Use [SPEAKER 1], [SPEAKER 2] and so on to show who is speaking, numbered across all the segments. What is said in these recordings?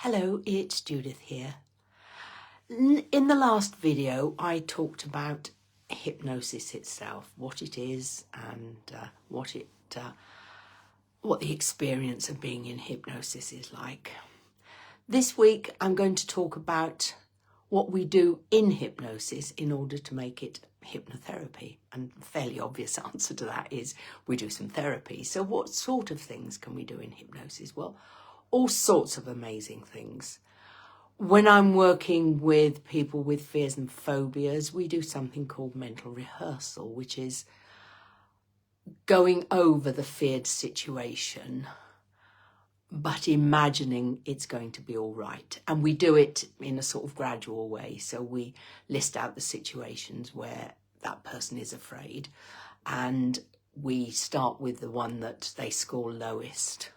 [SPEAKER 1] Hello, it's Judith here. In the last video, I talked about hypnosis itself, what it is and what the experience of being in hypnosis is like. This week, I'm going to talk about what we do in hypnosis in order to make it hypnotherapy. And the fairly obvious answer to that is we do some therapy. So what sort of things can we do in hypnosis? Well, all sorts of amazing things. When I'm working with people with fears and phobias, we do something called mental rehearsal, which is going over the feared situation, but imagining it's going to be all right. And we do it in a sort of gradual way. So we list out the situations where that person is afraid, and we start with the one that they score lowest.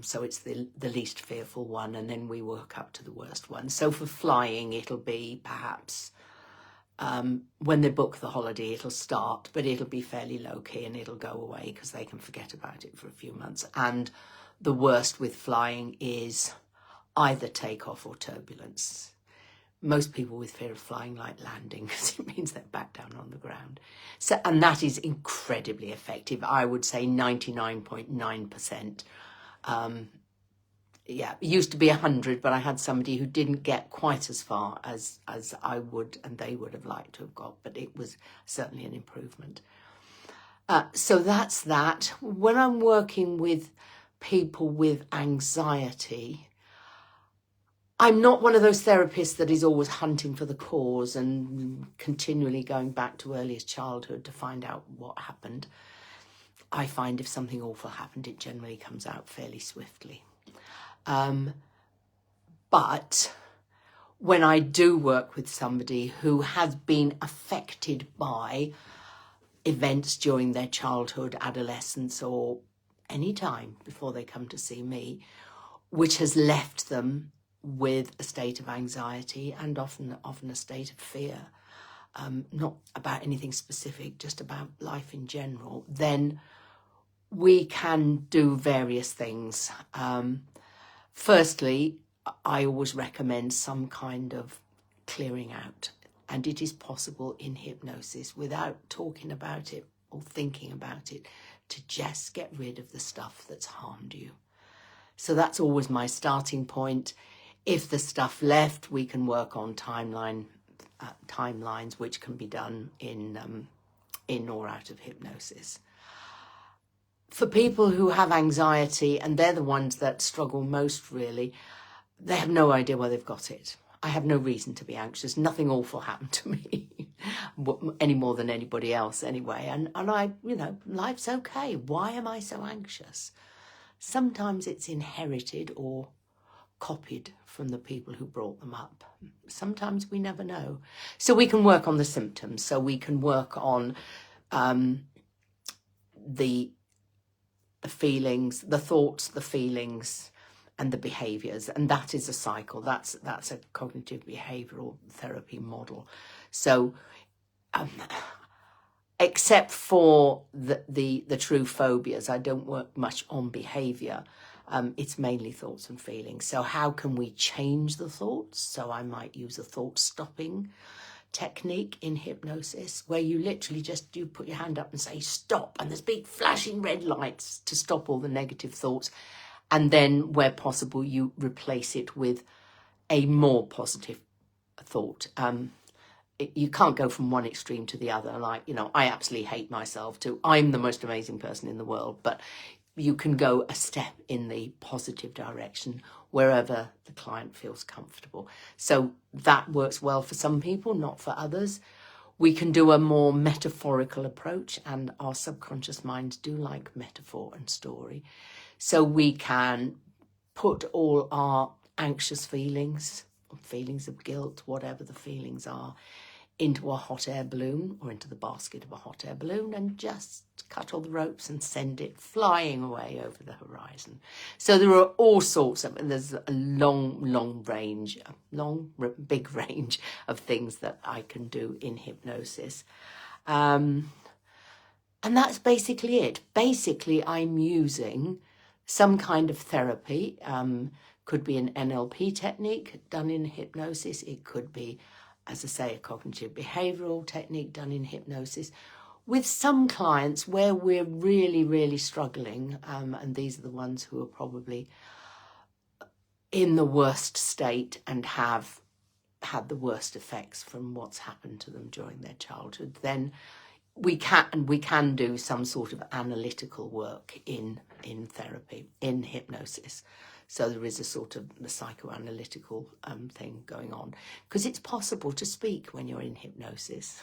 [SPEAKER 1] So it's the least fearful one, and then we work up to the worst one. So for flying, it'll be perhaps when they book the holiday, it'll start, but it'll be fairly low key and it'll go away because they can forget about it for a few months. And the worst with flying is either takeoff or turbulence. Most people with fear of flying like landing because it means they're back down on the ground. So, and that is incredibly effective. I would say 99.9%. Yeah, it used to be 100, but I had somebody who didn't get quite as far as I would and they would have liked to have got, but it was certainly an improvement. So that's that. When I'm working with people with anxiety, I'm not one of those therapists that is always hunting for the cause and continually going back to earliest childhood to find out what happened. I find if something awful happened, it generally comes out fairly swiftly. But when I do work with somebody who has been affected by events during their childhood, adolescence, or any time before they come to see me, which has left them with a state of anxiety and often a state of fear, not about anything specific, just about life in general, then we can do various things. Firstly, I always recommend some kind of clearing out, and it is possible in hypnosis without talking about it or thinking about it to just get rid of the stuff that's harmed you. So that's always my starting point. If the stuff left, we can work on timelines, which can be done in or out of hypnosis. For people who have anxiety, and they're the ones that struggle most really, they have no idea why they've got it. I have no reason to be anxious. Nothing awful happened to me, any more than anybody else anyway. And I, life's okay. Why am I so anxious? Sometimes it's inherited or copied from the people who brought them up. Sometimes we never know. So we can work on the symptoms. So we can work on the feelings, the thoughts, the feelings, and the behaviours, and that is a cycle. That's a cognitive behavioural therapy model. So, except for the true phobias, I don't work much on behaviour. It's mainly thoughts and feelings. So how can we change the thoughts? So I might use a thought stopping technique in hypnosis, where you literally you put your hand up and say stop, and there's big flashing red lights to stop all the negative thoughts, and then where possible you replace it with a more positive thought. You can't go from one extreme to the other, like, I absolutely hate myself to I'm the most amazing person in the world, but you can go a step in the positive direction wherever the client feels comfortable. So that works well for some people, not for others. We can do a more metaphorical approach, and our subconscious minds do like metaphor and story. So we can put all our anxious feelings of guilt, whatever the feelings are, into a hot air balloon or into the basket of a hot air balloon and just cut all the ropes and send it flying away over the horizon. So there are all sorts of, and there's a big range of things that I can do in hypnosis. And that's basically it. Basically, I'm using some kind of therapy. Could be an NLP technique done in hypnosis. It could be, as I say, a cognitive behavioural technique done in hypnosis. With some clients where we're really, really struggling, and these are the ones who are probably in the worst state and have had the worst effects from what's happened to them during their childhood, then we can do some sort of analytical work in therapy, in hypnosis. So there is a sort of a psychoanalytical thing going on, because it's possible to speak when you're in hypnosis.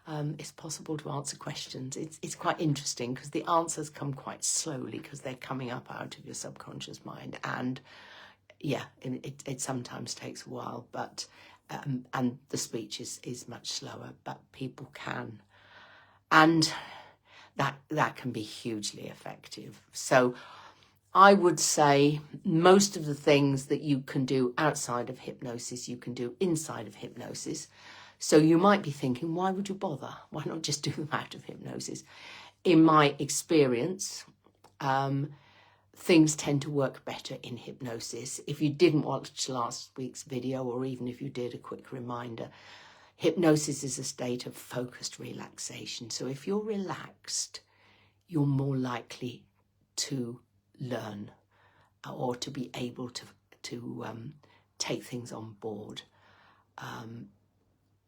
[SPEAKER 1] It's possible to answer questions. It's quite interesting because the answers come quite slowly because they're coming up out of your subconscious mind. And yeah, it sometimes takes a while, but and the speech is much slower, but people can. And that can be hugely effective. So I would say most of the things that you can do outside of hypnosis, you can do inside of hypnosis. So you might be thinking, why would you bother? Why not just do them out of hypnosis? In my experience, things tend to work better in hypnosis. If you didn't watch last week's video, or even if you did, a quick reminder, hypnosis is a state of focused relaxation. So if you're relaxed, you're more likely to learn or to be able to take things on board,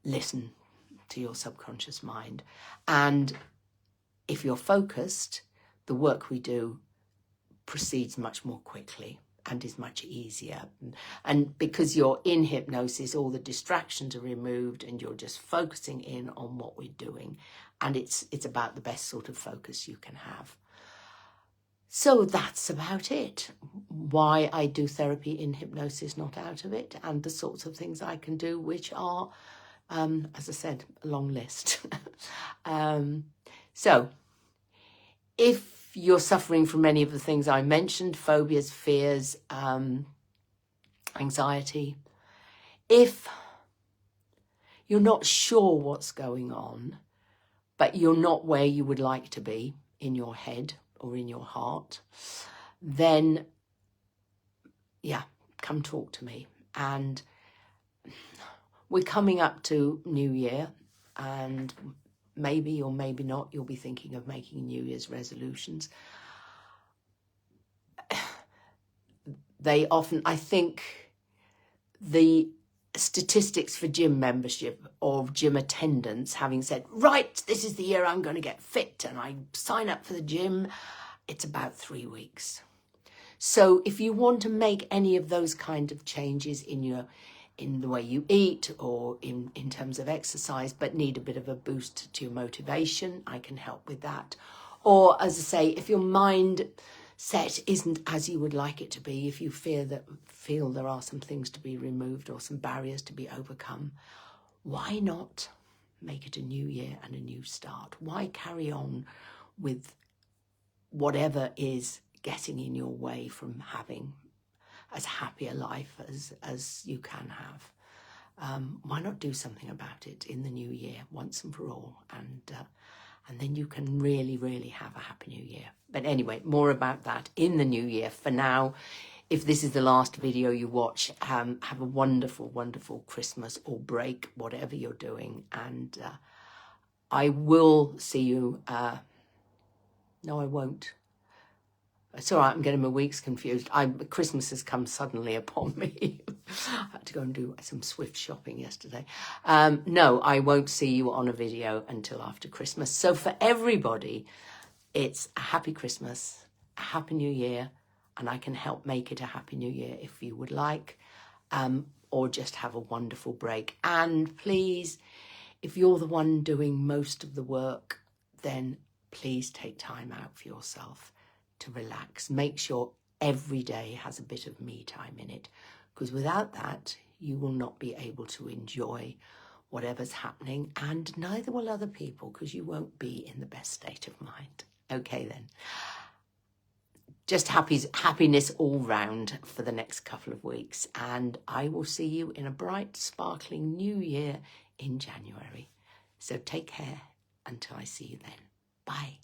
[SPEAKER 1] listen to your subconscious mind. And if you're focused, the work we do proceeds much more quickly and is much easier. And because you're in hypnosis, all the distractions are removed and you're just focusing in on what we're doing. And it's about the best sort of focus you can have. So that's about it. Why I do therapy in hypnosis, not out of it, and the sorts of things I can do, which are, as I said, a long list. So if you're suffering from any of the things I mentioned, phobias, fears, anxiety, if you're not sure what's going on, but you're not where you would like to be in your head or in your heart, then yeah, come talk to me. And we're coming up to New Year, and maybe or maybe not, you'll be thinking of making New Year's resolutions. They often, I think, the statistics for gym membership or gym attendance, having said, right, this is the year I'm going to get fit and I sign up for the gym, it's about 3 weeks. So if you want to make any of those kind of changes in the way you eat or in terms of exercise, but need a bit of a boost to your motivation, I can help with that. Or, as I say, if your mind set isn't as you would like it to be, if you feel there are some things to be removed or some barriers to be overcome, why not make it a new year and a new start? Why carry on with whatever is getting in your way from having as happy a life as you can have? Why not do something about it in the new year once and for all, and then you can really, really have a happy new year. But anyway, more about that in the new year. For now, if this is the last video you watch, have a wonderful, wonderful Christmas or break, whatever you're doing. And I will see you. No, I won't. It's all right, I'm getting my weeks confused. Christmas has come suddenly upon me. I had to go and do some swift shopping yesterday. No, I won't see you on a video until after Christmas. So for everybody, it's a happy Christmas, a happy new year, and I can help make it a happy new year if you would like, or just have a wonderful break. And please, if you're the one doing most of the work, then please take time out for yourself to relax. Make sure every day has a bit of me time in it, because without that, you will not be able to enjoy whatever's happening, and neither will other people, because you won't be in the best state of mind. Okay then. Just happiness all round for the next couple of weeks, and I will see you in a bright, sparkling new year in January. So take care until I see you then. Bye.